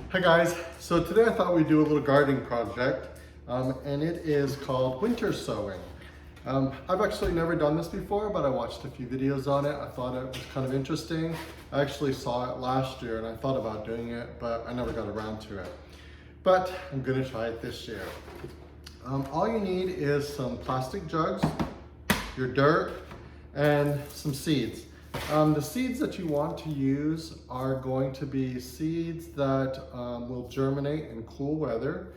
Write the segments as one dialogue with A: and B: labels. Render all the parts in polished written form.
A: Hi guys, so today I thought we'd do a little gardening project and it is called winter sowing. I've actually never done this before, but I watched a few videos on it. I thought it was kind of interesting. I actually saw it last year and I thought about doing it, but I never got around to it. But I'm gonna try it this year. All you need is some plastic jugs, your dirt, and some seeds. The seeds that you want to use are going to be seeds that will germinate in cool weather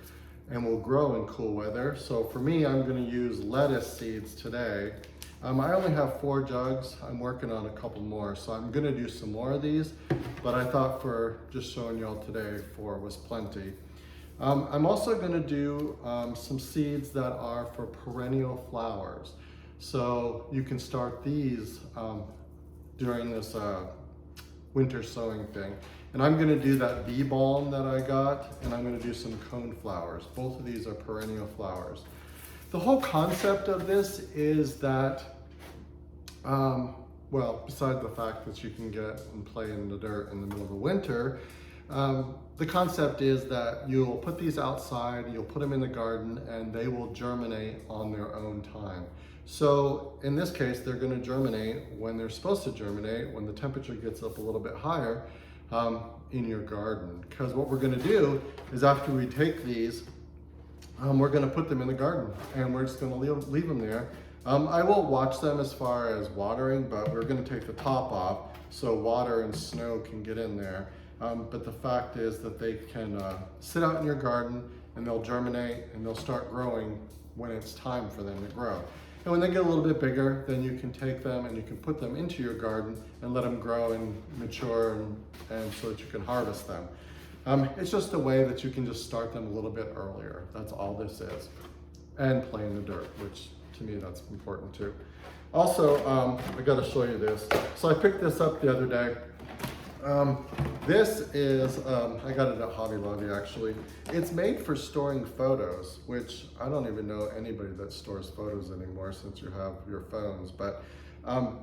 A: and will grow in cool weather. So for me, I'm going to use lettuce seeds today. I only have 4 jugs. I'm working on a couple more, so I'm going to do some more of these, but I thought for just showing y'all today 4 was plenty. I'm also going to do some seeds that are for perennial flowers. So you can start these during this winter sowing thing. And I'm gonna do that bee balm that I got, and I'm gonna do some cone flowers. Both of these are perennial flowers. The whole concept of this is that, well, besides the fact that you can get and play in the dirt in the middle of the winter, the concept is that you'll put these outside, you'll put them in the garden, and they will germinate on their own time. So in this case, they're going to germinate when they're supposed to germinate, when the temperature gets up a little bit higher in your garden. Because what we're going to do is after we take these, we're going to put them in the garden and we're just going to leave them there. I will watch them as far as watering, but we're going to take the top off so water and snow can get in there. But the fact is that they can sit out in your garden and they'll germinate and they'll start growing when it's time for them to grow. And when they get a little bit bigger, then you can take them and you can put them into your garden and let them grow and mature and so that you can harvest them. It's just a way that you can just start them a little bit earlier. That's all this is. And play in the dirt, which to me that's important too. Also, I gotta show you this. So I picked this up the other day. This is, I got it at Hobby Lobby actually. It's made for storing photos, which I don't even know anybody that stores photos anymore since you have your phones, but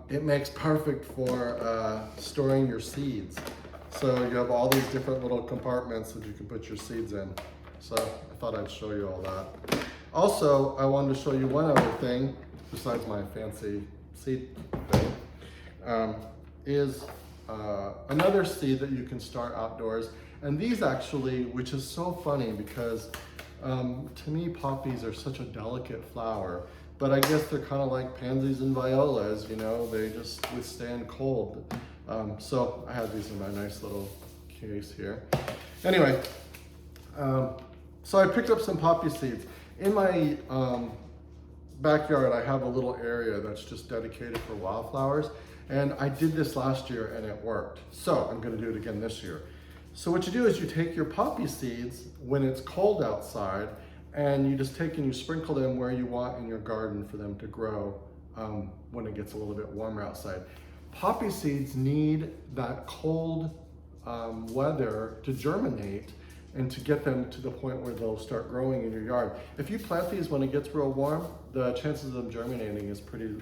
A: it makes perfect for storing your seeds. So you have all these different little compartments that you can put your seeds in. So I thought I'd show you all that. Also, I wanted to show you one other thing, besides my fancy seed thing, is another seed that you can start outdoors. And these actually, which is so funny because to me poppies are such a delicate flower, but I guess they're kind of like pansies and violas, you know, they just withstand cold. So I have these in my nice little case here. Anyway, so I picked up some poppy seeds. In my backyard, I have a little area that's just dedicated for wildflowers. And I did this last year and it worked. So I'm gonna do it again this year. So what you do is you take your poppy seeds when it's cold outside and you just take and you sprinkle them where you want in your garden for them to grow when it gets a little bit warmer outside. Poppy seeds need that cold weather to germinate and to get them to the point where they'll start growing in your yard. If you plant these when it gets real warm, the chances of them germinating is pretty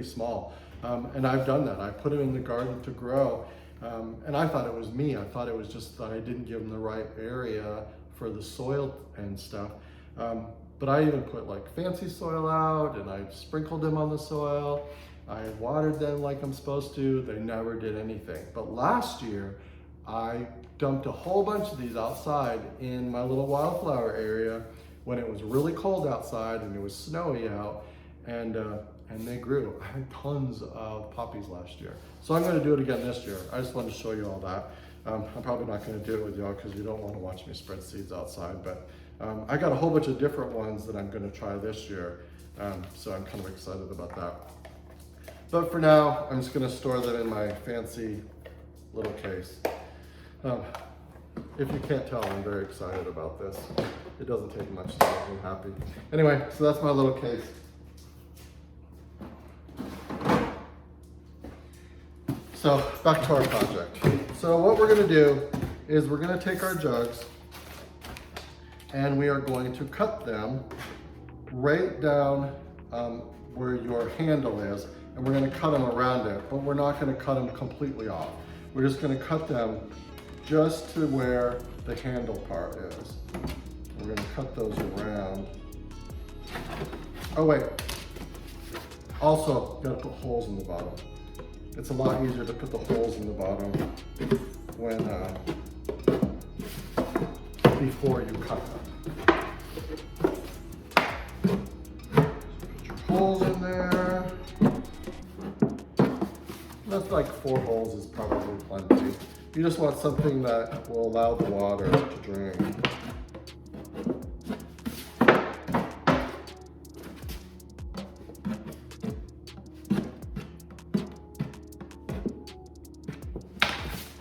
A: small. And I've done that. I put them in the garden to grow. And I thought it was me. I thought it was just that I didn't give them the right area for the soil and stuff. But I even put like fancy soil out and I sprinkled them on the soil. I watered them like I'm supposed to. They never did anything. But last year, I dumped a whole bunch of these outside in my little wildflower area when it was really cold outside and it was snowy out. And they grew. I had tons of poppies last year. So I'm gonna do it again this year. I just wanted to show you all that. I'm probably not gonna do it with y'all because you don't wanna watch me spread seeds outside, but I got a whole bunch of different ones that I'm gonna try this year. So I'm kind of excited about that. But for now, I'm just gonna store them in my fancy little case. If you can't tell, I'm very excited about this. It doesn't take much to make me happy. Anyway, so that's my little case. So back to our project. So what we're gonna do is we're gonna take our jugs and we are going to cut them right down where your handle is, and we're gonna cut them around it, but we're not gonna cut them completely off. We're just gonna cut them just to where the handle part is. We're gonna cut those around. Oh wait, also gotta put holes in the bottom. It's a lot easier to put the holes in the bottom when before you cut them. Put your holes in there. That's like 4 holes is probably plenty. You just want something that will allow the water to drain.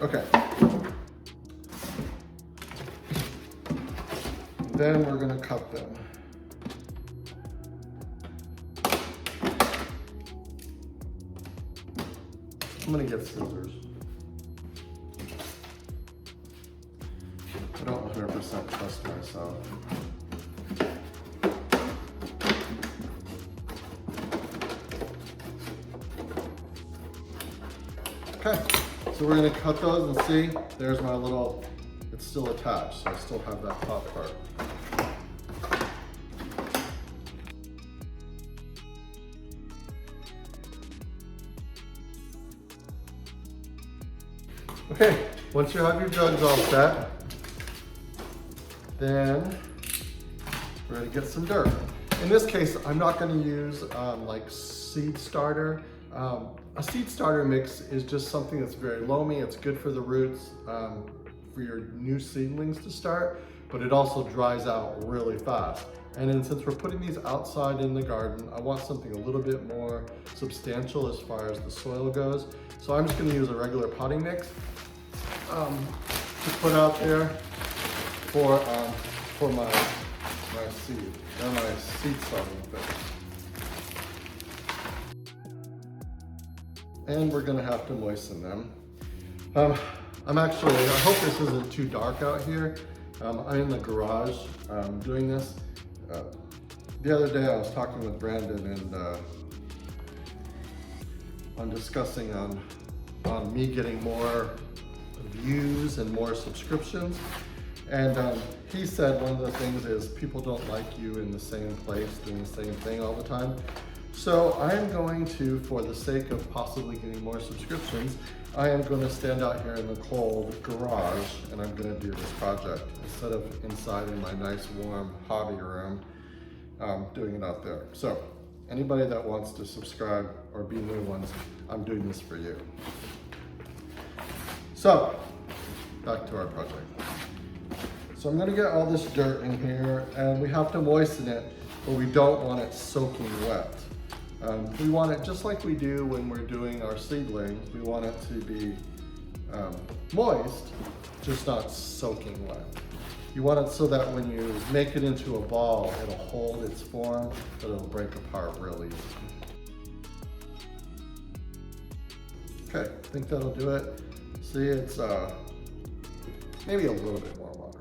A: Okay. Then we're going to cut them. I'm going to get scissors. I don't 100% trust myself. Okay, so we're going to cut those and see, there's my little, it's still attached, so I still have that top part. Okay, once you have your jugs all set, then we're gonna get some dirt. In this case, I'm not gonna use like seed starter. A seed starter mix is just something that's very loamy. It's good for the roots, for your new seedlings to start, but it also dries out really fast. And then since we're putting these outside in the garden, I want something a little bit more substantial as far as the soil goes. So I'm just gonna use a regular potting mix to put out there for my seed, and my seed starting thing. And we're gonna have to moisten them. I hope this isn't too dark out here. I'm in the garage doing this. The other day I was talking with Brandon and on discussing on me getting more views and more subscriptions. And he said one of the things is people don't like you in the same place doing the same thing all the time. So I am going to, for the sake of possibly getting more subscriptions, I am going to stand out here in the cold garage and I'm going to do this project instead of inside in my nice warm hobby room, doing it out there. So anybody that wants to subscribe or be new ones, I'm doing this for you. So back to our project. So I'm going to get all this dirt in here and we have to moisten it, but we don't want it soaking wet. We want it just like we do when we're doing our seedlings. We want it to be moist, just not soaking wet. You want it so that when you make it into a ball, it'll hold its form, but it'll break apart really easy. Okay, I think that'll do it. See, it's maybe a little bit more water.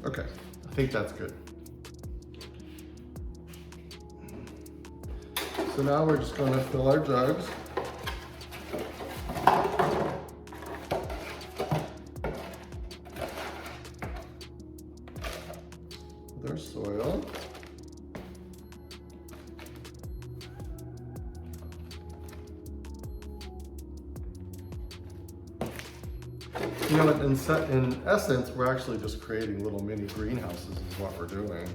A: Okay, I think that's good. So now we're just going to fill our jugs. With our soil. You know, in essence, we're actually just creating little mini greenhouses is what we're doing.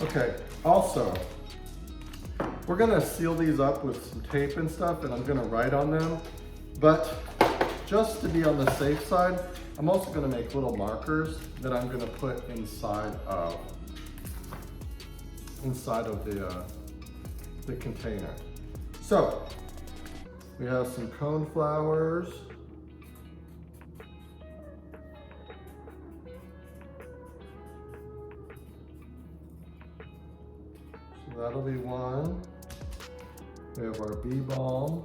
A: Okay, also, we're gonna seal these up with some tape and stuff, and I'm gonna write on them, but just to be on the safe side, I'm also going to make little markers that I'm going to put inside of the container. So we have some cone flowers. So that'll be one. We have our bee balm.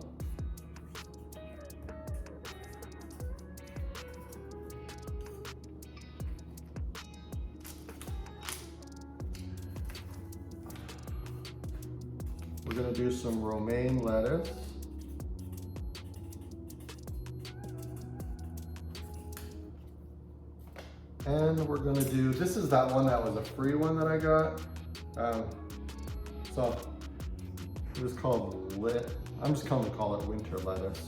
A: gonna do some romaine lettuce. And we're gonna do, this is that one that was a free one that I got. So it was called I'm just gonna call it winter lettuce.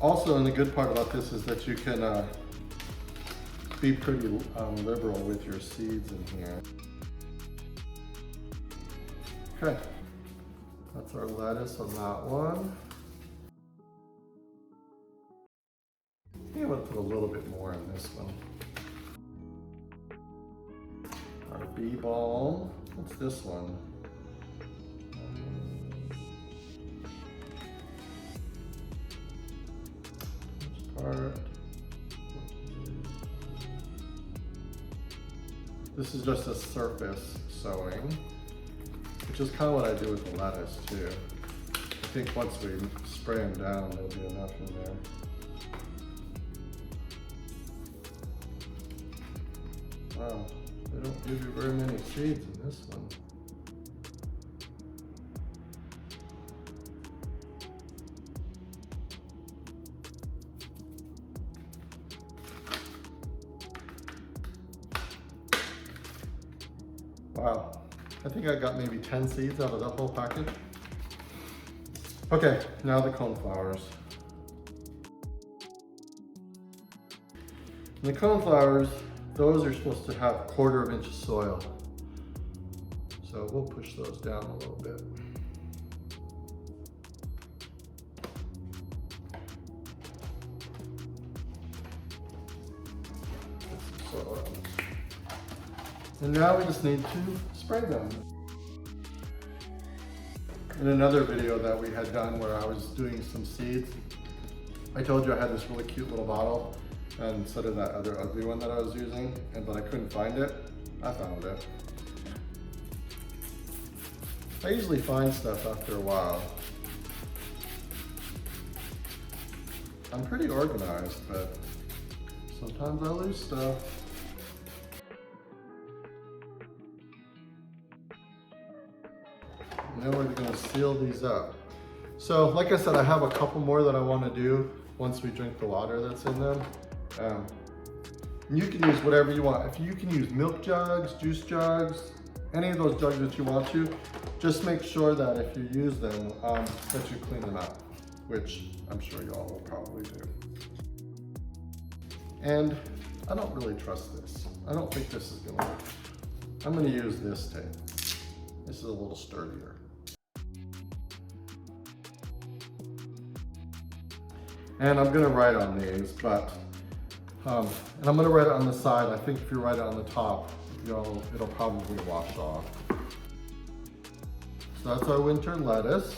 A: Also, and the good part about this is that you can be pretty liberal with your seeds in here. Okay, that's our lettuce on that one. I think I'm gonna put a little bit more in this one. Our bee balm, what's this one? This is just a surface sowing, which is kind of what I do with the lettuce too. I think once we spray them down, there'll be enough in there. Wow, they don't give you very many seeds in this one. Wow, I think I got maybe 10 seeds out of that whole package. Okay, now the coneflowers. And the coneflowers, those are supposed to have 1/4 inch of soil. So we'll push those down a little bit. Put some soil on. And now we just need to spray them. In another video that we had done where I was doing some seeds, I told you I had this really cute little bottle instead of that other ugly one that I was using, but I couldn't find it. I found it. I usually find stuff after a while. I'm pretty organized, but sometimes I lose stuff. Now we're going to seal these up. So like I said, I have a couple more that I want to do once we drink the water that's in them. You can use whatever you want. If you can use milk jugs, juice jugs, any of those jugs that you want to, just make sure that if you use them, that you clean them out, which I'm sure you all will probably do. And I don't really trust this. I don't think this is going to work. I'm going to use this tape. This is a little sturdier. And I'm gonna write on these, but, and I'm gonna write it on the side. I think if you write it on the top, it'll probably wash off. So that's our winter lettuce.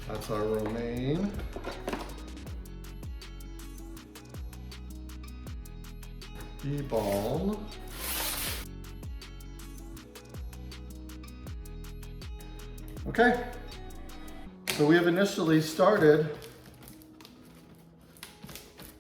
A: That's our romaine. Bee balm. Okay, so we have initially started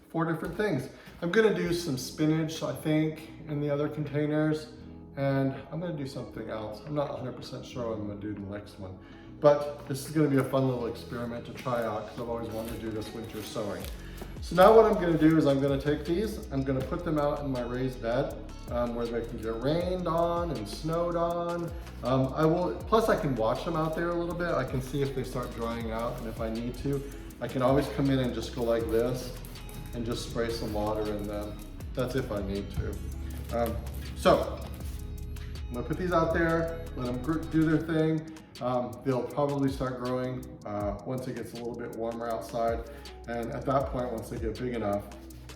A: 4 different things. I'm gonna do some spinach, I think, in the other containers, and I'm gonna do something else. I'm not 100% sure what I'm gonna do the next one, but this is gonna be a fun little experiment to try out because I've always wanted to do this winter sowing. So now what I'm gonna do is I'm gonna take these, I'm gonna put them out in my raised bed where they can get rained on and snowed on. Plus I can watch them out there a little bit. I can see if they start drying out, and if I need to, I can always come in and just go like this and just spray some water in them. That's if I need to. So I'm gonna put these out there, let them do their thing. They'll probably start growing once it gets a little bit warmer outside. And at that point, once they get big enough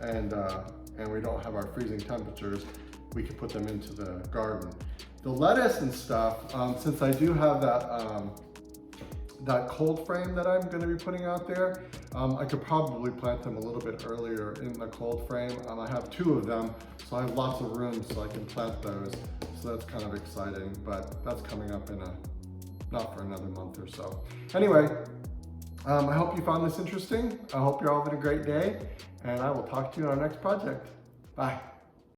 A: and we don't have our freezing temperatures, we can put them into the garden. The lettuce and stuff, since I do have that that cold frame that I'm going to be putting out there, I could probably plant them a little bit earlier in the cold frame. I have 2 of them, so I have lots of room so I can plant those. So that's kind of exciting, but that's coming up in not for another month or so. Anyway, I hope you found this interesting. I hope you're all having a great day, and I will talk to you on our next project. Bye.